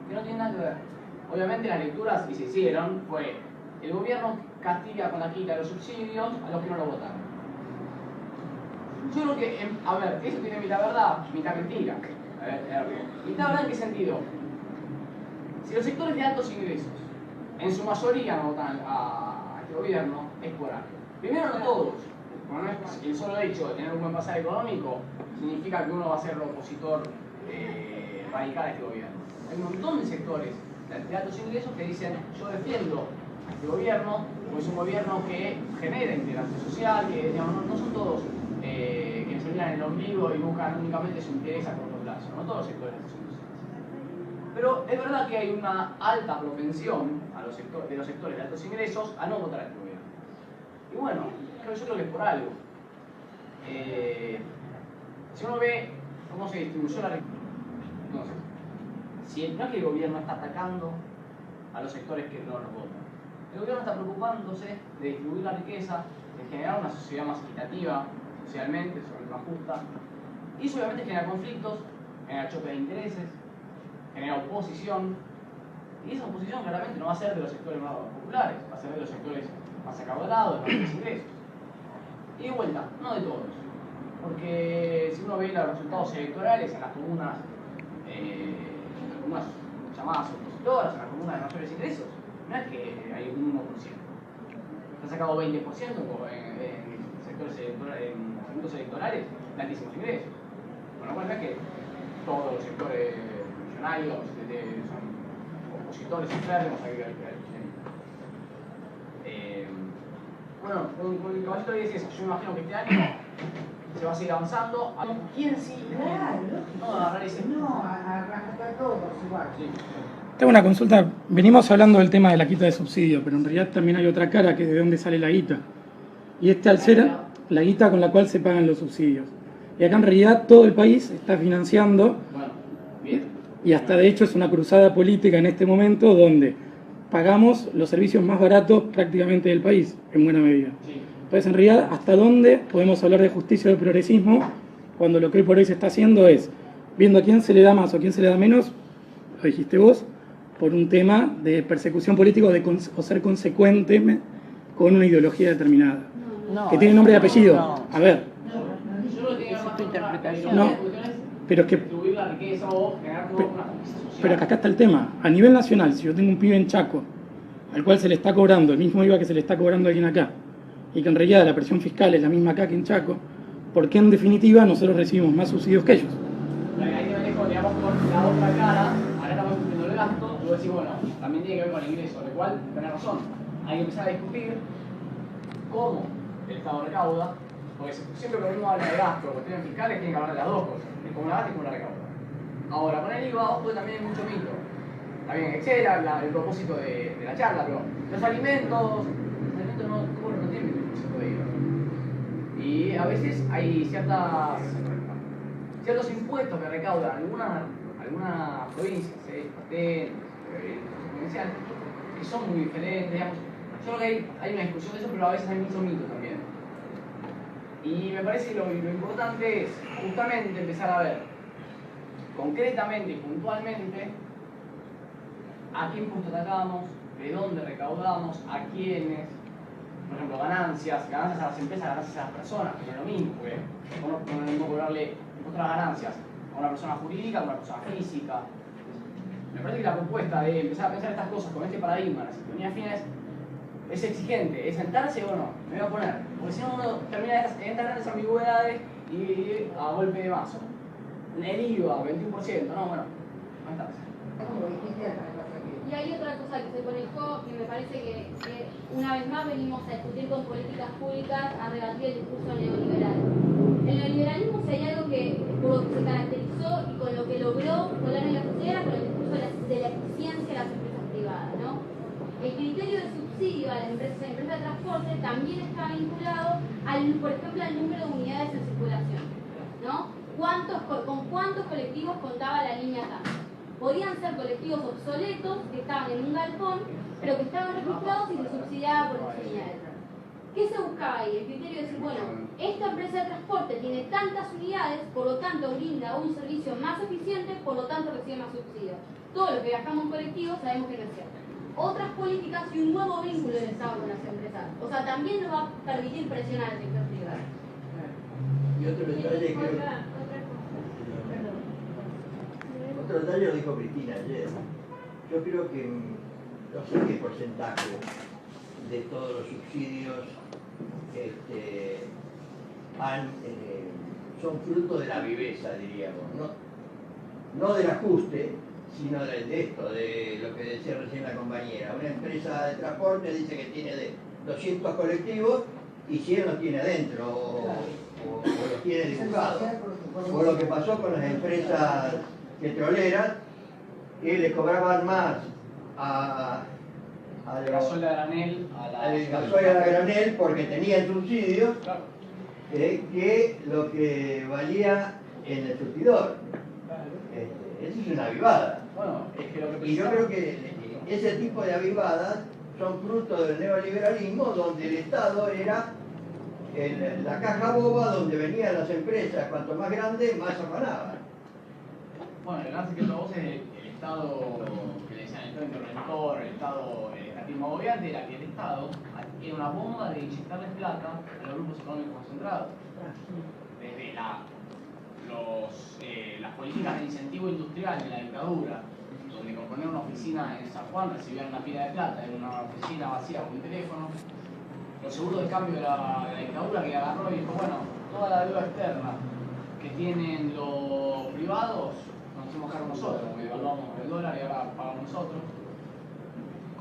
que no tienen nada que ver. Obviamente las lecturas que se hicieron fue: el gobierno castiga con la quita de los subsidios a los que no lo votaron. Yo creo que, a ver, eso tiene mitad verdad, mitad mentira. ¿Mitad verdad en qué sentido? Si los sectores de altos ingresos, en su mayoría no votan a este gobierno, es por algo. Primero, no todos. No es el solo hecho de tener un buen pasar económico significa que uno va a ser el opositor radical a este gobierno. Hay un montón de sectores de altos ingresos que dicen: yo defiendo a este gobierno, porque es un gobierno que genera integración social, que digamos, no son todos que se miran en el ombligo y buscan únicamente su interés a corto plazo, no todos los sectores de altos ingresos. Pero es verdad que hay una alta propensión de los sectores de altos ingresos a no votar a este gobierno. Y bueno, yo creo que es por algo. Si uno ve cómo se distribuyó la riqueza, entonces, si no es que el gobierno está atacando a los sectores que no los votan, el gobierno está preocupándose de distribuir la riqueza, de generar una sociedad más equitativa socialmente, más justa, y eso obviamente genera conflictos, genera choque de intereses, genera oposición, y esa oposición claramente no va a ser de los sectores más populares, va a ser de los sectores más acaudalados, de mayores ingresos. Y de vuelta, no de todos, porque si uno ve los resultados electorales en las comunas llamadas opositoras, en las comunas de mayores ingresos, no es que hay un 1%. Se ha sacado 20% en sectores en puntos electorales de altísimos ingresos. Con lo cual no es que todos los sectores millonarios son opositores enfermos a que bueno, con el caballito de 10 es, yo me imagino que este año se va a seguir avanzando. ¿Quién sí? Claro, no agarrar ese. No, arrancar todos igual. Sí. Tengo una consulta. Venimos hablando del tema de la quita de subsidio, pero en realidad también hay otra cara, que es de dónde sale la guita. Y al ser la guita con la cual se pagan los subsidios. Y acá en realidad todo el país está financiando, Bueno, bien. Y hasta de hecho es una cruzada política en este momento donde pagamos los servicios más baratos prácticamente del país, en buena medida. Sí. Entonces, en realidad, ¿hasta dónde podemos hablar de justicia o de progresismo cuando lo que hoy por hoy se está haciendo es, viendo a quién se le da más o a quién se le da menos, lo dijiste vos, por un tema de persecución política o ser consecuente con una ideología determinada? No, que tiene nombre y apellido. no. A ver. Yo creo que tiene Esa es tu interpretación. No, pero es que... distribuir la riqueza o generar toda una justicia social. Pero acá está el tema. A nivel nacional, si yo tengo un pibe en Chaco, al cual se le está cobrando el mismo IVA que se le está cobrando a alguien acá, y que en realidad la presión fiscal es la misma acá que en Chaco, ¿por qué en definitiva nosotros recibimos más subsidios que ellos? Ahí te manejo, digamos, con la otra cara, ahora estamos discutiendo el gasto, y vos decís, bueno, también tiene que ver con el ingreso, lo cual tenés razón. Hay que empezar a discutir cómo el Estado recauda, porque siempre que uno habla de gasto, cuestiones fiscales, tiene que hablar de las dos cosas, de cómo la gasta y cómo la recauda. Ahora, con el IVA, ojo, también hay mucho mito. Está bien, exceda el propósito de la charla, pero los alimentos no tienen el propósito de IVA. Y a veces hay ciertos impuestos que recaudan algunas provincias, provinciales, que son muy diferentes, digamos. Yo creo que hay una discusión de eso, pero a veces hay mucho mito también. Y me parece que lo importante es justamente empezar a ver concretamente y puntualmente a qué impuesto atacamos, de dónde recaudamos, a quiénes, por ejemplo, ganancias a las empresas, ganancias a las personas, que no es lo mismo, porque no es lo mismo cobrarle otras ganancias a una persona jurídica que a una persona física. Me parece que la propuesta de empezar a pensar estas cosas con este paradigma, las economías finas, es exigente, es sentarse o no, me voy a poner, porque si no uno termina en estas grandes ambigüedades y a golpe de mazo. El IVA, 21%, no, bueno, no está. Y hay otra cosa que se conectó, que me parece que una vez más venimos a discutir con políticas públicas, a rebatir el discurso neoliberal. El neoliberalismo, si hay algo que por lo que se caracterizó y con lo que logró colar en la sociedad, con el discurso de la eficiencia de las empresas privadas, ¿no? El criterio de subsidio a las empresas de transporte también está vinculado, por ejemplo, al número de unidades en circulación, ¿no? ¿Con cuántos colectivos contaba la línea TAM? Podían ser colectivos obsoletos que estaban en un galpón, pero que estaban registrados y se subsidiaba por ingeniería. ¿Qué se buscaba ahí? El criterio de decir, bueno, esta empresa de transporte tiene tantas unidades, por lo tanto brinda un servicio más eficiente, por lo tanto recibe más subsidios. todo lo que gastamos en colectivo sabemos que no es cierto. Otras políticas y un nuevo vínculo del Estado con las empresas. O sea, también nos va a permitir presionar al sector privado. Y otro detalle que... Otro detalle lo dijo Cristina ayer. Yo creo que no sé qué porcentaje de todos los subsidios son fruto de la viveza, diríamos, no del ajuste, sino de esto, de lo que decía recién la compañera. Una empresa de transporte dice que tiene de 200 colectivos y 100 los tiene adentro o los tiene dibujados. O lo que pasó con las empresas petroleras, que le cobraban más al gasoil a granel, al gasoil a granel porque tenían subsidios, claro, que lo que valía en el surtidor. Eso es una avivada. Bueno, es que lo que Y yo creo que ese tipo de avivadas son fruto del neoliberalismo, donde el Estado era la caja boba donde venían las empresas, cuanto más grandes, más afanaban. Bueno, el gran secreto de vos es el Estado, que le decían el Estado interventor, el Estado estatismo agobiante, era que el Estado era una bomba de inyectarles plata a los grupos económicos concentrados. Desde las políticas de incentivo industrial de la dictadura, donde con poner una oficina en San Juan recibían una pila de plata, era una oficina vacía con un teléfono. Los seguros de cambio de la dictadura, que agarró y dijo, bueno, toda la deuda externa que tienen los privados nos hacemos cargo nosotros, porque devaluamos el dólar y ahora pagamos nosotros.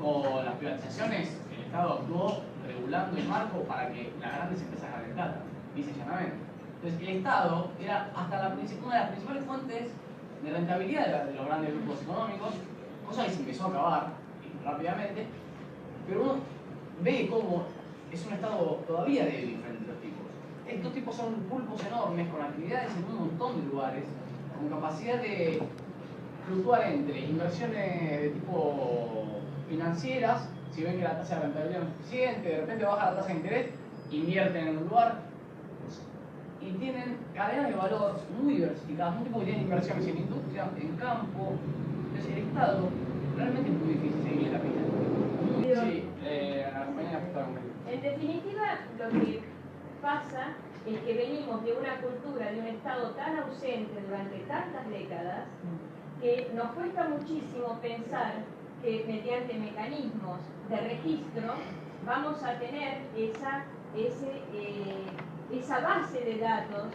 Con las privatizaciones, el Estado actuó regulando el marco para que las grandes empresas ganen plata, dice llanamente. Entonces, el Estado era hasta una de las principales fuentes de rentabilidad de los grandes grupos económicos, cosa que se empezó a acabar rápidamente, pero uno ve cómo es un Estado todavía débil frente a los tipos. Estos tipos son pulpos enormes, con actividades en un montón de lugares, con capacidad de fluctuar entre inversiones de tipo financieras, si ven que la tasa de rentabilidad no es suficiente, de repente baja la tasa de interés, invierten en un lugar, y tienen cadenas de valor muy diversificadas, un tipo que tienen inversiones en industria, en campo. Entonces el Estado realmente es muy difícil seguir la pista. Sí, la compañera está muy... En definitiva, lo que pasa es que venimos de una cultura, de un Estado tan ausente durante tantas décadas, que nos cuesta muchísimo pensar que mediante mecanismos de registro vamos a tener esa base de datos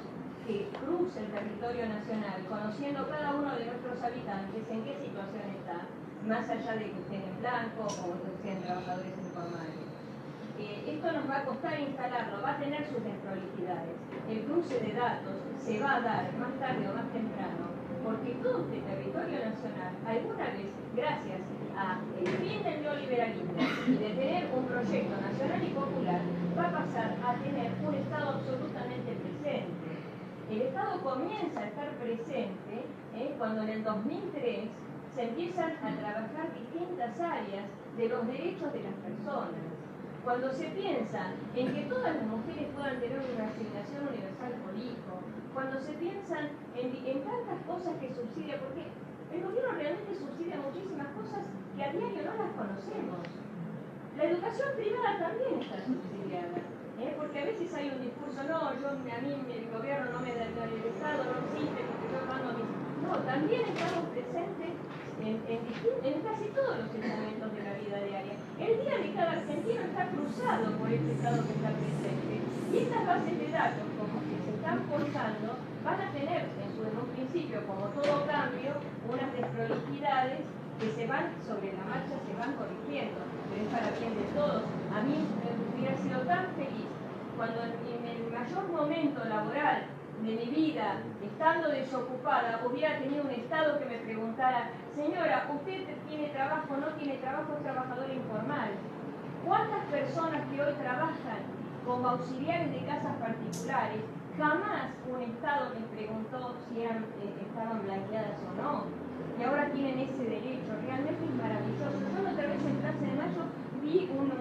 que cruce el territorio nacional, conociendo cada uno de nuestros habitantes en qué situación está, más allá de que estén en blanco o que sean trabajadores informales. Esto nos va a costar instalarlo, va a tener sus desprolijidades. El cruce de datos se va a dar más tarde o más temprano, porque todo este territorio nacional, alguna vez, gracias al fin del neoliberalismo y de tener un proyecto nacional y popular, va a pasar a tener un Estado absolutamente presente. El Estado comienza a estar presente cuando en el 2003 se empiezan a trabajar distintas áreas de los derechos de las personas. Cuando se piensa en que todas las mujeres puedan tener una asignación universal por hijo, cuando se piensan en tantas cosas que subsidia, porque el gobierno realmente subsidia muchísimas cosas que a diario no las conocemos. La educación privada también está subsidiada, porque a veces hay un discurso, no, a mí el gobierno no me da, el Estado no existe porque yo mando mis... No, también estamos presentes en casi todos los estamentos de la vida diaria. El día de cada argentino está cruzado por este Estado que está presente. Y estas bases de datos, como que se están forzando, van a tener en un principio, como todo cambio, unas desprolijidades que se van sobre la marcha, se van corrigiendo, pero es para bien de todos. A mí me hubiera sido tan feliz cuando en el mayor momento laboral de mi vida, estando desocupada, hubiera tenido un Estado que me preguntara, señora, ¿usted tiene trabajo, no tiene trabajo, es trabajador informal? ¿Cuántas personas que hoy trabajan como auxiliares de casas particulares, jamás un Estado les preguntó si estaban blanqueadas o no? Y ahora tienen ese derecho, realmente es maravilloso. Yo otra vez en Plaza de Mayo vi una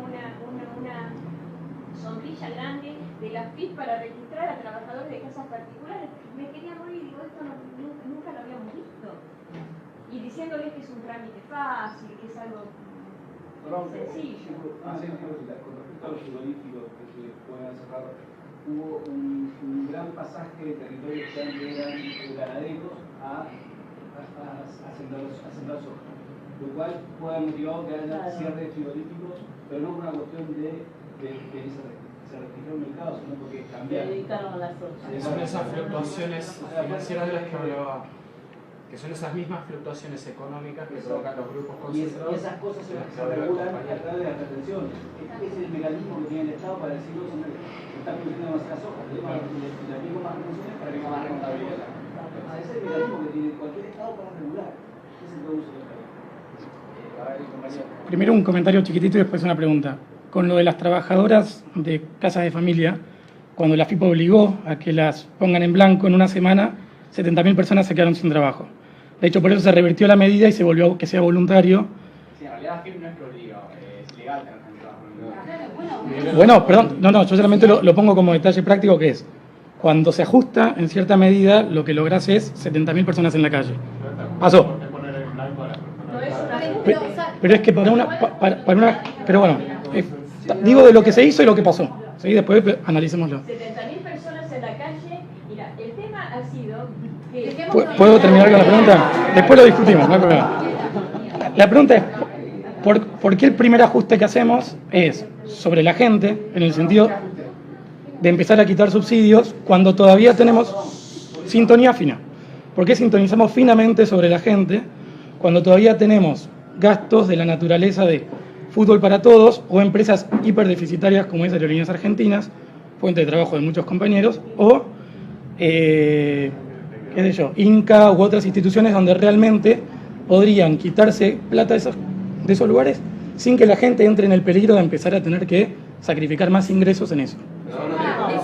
sombrilla grande de la FIP para registrar a trabajadores de casas particulares. Me quería morir y digo, esto nunca lo habíamos visto. y diciéndoles que es un trámite fácil, que es algo sencillo. Con respecto a los frigoríficos que se pueden cerrar, hubo un gran pasaje de territorios que antes eran ganaderos a sembrar soja, lo cual puede haber motivado que haya cierre de frigoríficos, pero no por una cuestión de que se restringió el mercado, sino porque Se cambiaron. dedicaron a las otras. Son esas fluctuaciones financieras de las que hablaba, que son esas mismas fluctuaciones económicas que provocan los grupos Y concentrados. esas cosas se regulan a través de las retenciones. Este es el mecanismo que tiene el Estado para decir, no, señores, se está produciendo demasiadas hojas, le aplico más retenciones para que más rentabilidad. Ese es el mecanismo que tiene cualquier Estado para regular. Ese es el que usa el Estado. Primero un comentario chiquitito y después una pregunta. Con lo de las trabajadoras de casas de familia, cuando la FIP obligó a que las pongan en blanco en una semana, 70.000 personas se quedaron sin trabajo. De hecho, por eso se revirtió la medida y se volvió que sea voluntario. Sí, en realidad FIP no es que obliga, es legal tener un trabajo. Bueno, perdón, no, yo solamente lo pongo como detalle práctico, que es cuando se ajusta en cierta medida, lo que logras es 70.000 personas en la calle. Pasó. Pero es que para una pero bueno, digo de lo que se hizo y lo que pasó. ¿Sí? Después analicémoslo. 70.000 personas en la calle. Mira, el tema ha sido que... ¿Puedo terminar con la pregunta? Después lo discutimos, no hay problema. La pregunta es, ¿por qué el primer ajuste que hacemos es sobre la gente, en el sentido de empezar a quitar subsidios cuando todavía tenemos sintonía fina? ¿Por qué sintonizamos finamente sobre la gente cuando todavía tenemos gastos de la naturaleza de fútbol para todos o empresas hiperdeficitarias como es Aerolíneas Argentinas, fuente de trabajo de muchos compañeros, o qué sé yo, Inca u otras instituciones donde realmente podrían quitarse plata de esos lugares sin que la gente entre en el peligro de empezar a tener que sacrificar más ingresos en eso? Primero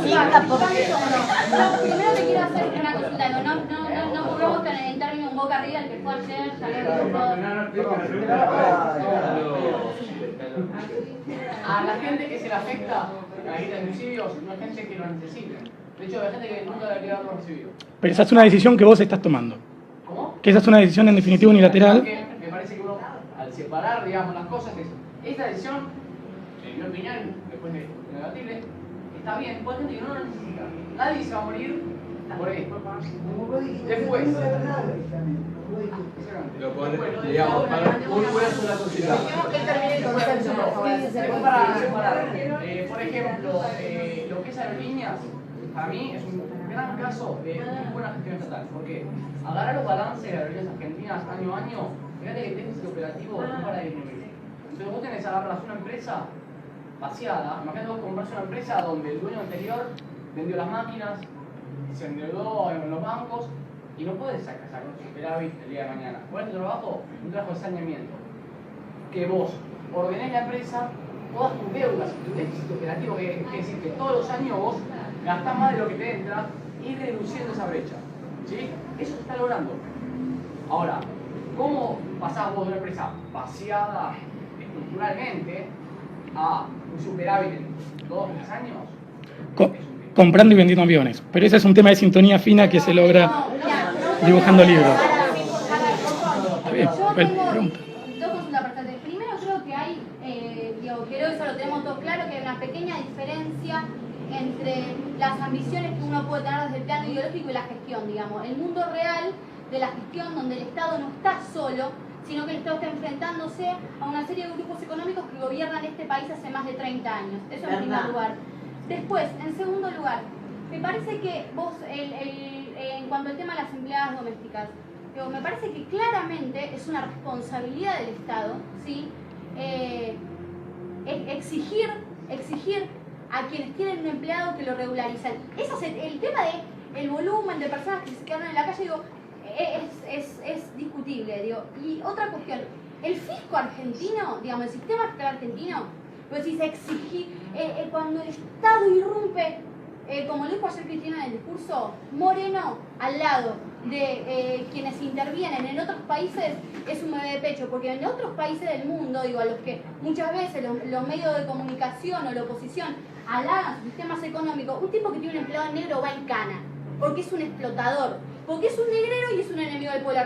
te quiero hacer una consulta, no pongamos que en términos un boca arriba el que fue ayer salió A la gente que se le afecta la guita de subsidios no hay gente que lo necesite. De hecho, hay gente que nunca debería haberlo recibido. Pero esa es una decisión que vos estás tomando. ¿Cómo? Que esa es una decisión en definitiva unilateral. Me parece que uno, al separar, digamos, las cosas, esta decisión, en mi opinión, después de debatirle, está bien, puede gente que no lo necesita. Nadie se va a morir por esto. Después. Lo ponen, digamos, para una sola sociedad. Después para separar. Por ejemplo, lo que es aerolíneas, para mí es un gran caso de muy buena gestión estatal. Porque agarrar los balances de aerolíneas argentinas año a año, fíjate que el déficit operativo no para de disminuir. Entonces vos tenés agarras una empresa vaciada, imagínate vos comprás una empresa donde el dueño anterior vendió las máquinas, se endeudó en los bancos y no puedes sacar superávit el día de mañana. ¿Cuál es tu trabajo? Un trabajo de saneamiento. Que vos ordenés la empresa, todas tus deudas, tu déficit operativo, que es decir, que todos los años vos gastás más de lo que te entra, y reduciendo esa brecha. ¿Sí? Eso se está logrando. Ahora, ¿cómo pasás vos de una empresa vaciada estructuralmente a un superávit en 2 o 3 años? Comprando y vendiendo aviones. Pero ese es un tema de sintonía fina que se logra dibujando libros. Yo tengo dos consultas bastante. Primero, creo que hay, creo que eso lo tenemos todo claro, que hay una pequeña diferencia entre las ambiciones que uno puede tener desde el plano ideológico y la gestión, digamos. El mundo real de la gestión, donde el Estado no está solo, sino que el Estado está enfrentándose a una serie de grupos económicos que gobiernan este país hace más de 30 años. Eso en primer lugar. Después, en segundo lugar, me parece que vos, en cuanto al tema de las empleadas domésticas, me parece que claramente es una responsabilidad del Estado, ¿sí? Exigir a quienes tienen un empleado que lo regularicen. Eso es el tema del volumen de personas que se quedaron en la calle, digo, es discutible, digo. Y otra cuestión, el fisco argentino, digamos, el sistema fiscal argentino, pues si se exige, cuando el Estado irrumpe, como lo dijo ayer Cristina en el discurso, Moreno al lado de quienes intervienen en otros países, es un bebé de pecho, porque en otros países del mundo, digo, a los que muchas veces los medios de comunicación o la oposición halagan sus sistemas económicos, un tipo que tiene un empleado negro va en cana, porque es un explotador, porque es un negrero y es un enemigo del pueblo argentino.